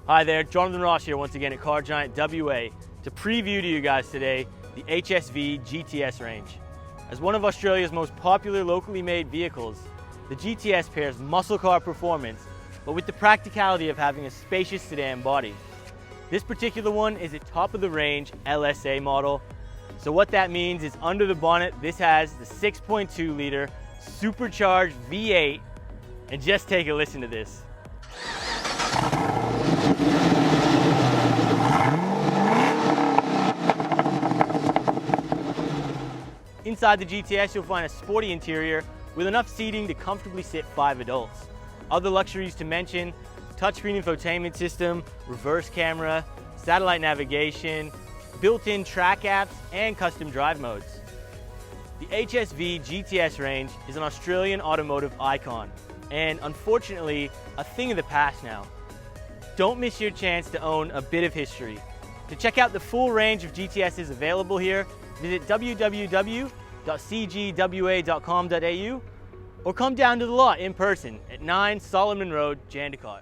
Hi there, Jonathan Ross here once again at Car Giant WA to preview to you guys today the HSV GTS range. As one of Australia's most popular locally made vehicles, the GTS pairs muscle car performance, but with the practicality of having a spacious sedan body. This particular one is a top-of-the-range LSA model. So what that means is under the bonnet, this has the 6.2-liter supercharged V8, and just take a listen to this. Inside the GTS, you'll find a sporty interior with enough seating to comfortably sit 5 adults. Other luxuries to mention: touchscreen infotainment system, reverse camera, satellite navigation, built-in track apps, and custom drive modes. The HSV GTS range is an Australian automotive icon, and unfortunately, a thing of the past now. Don't miss your chance to own a bit of history. To check out the full range of GTSs available here, visit www.cgwa.com.au or come down to the lot in person at 9 Solomon Road, Jandakot.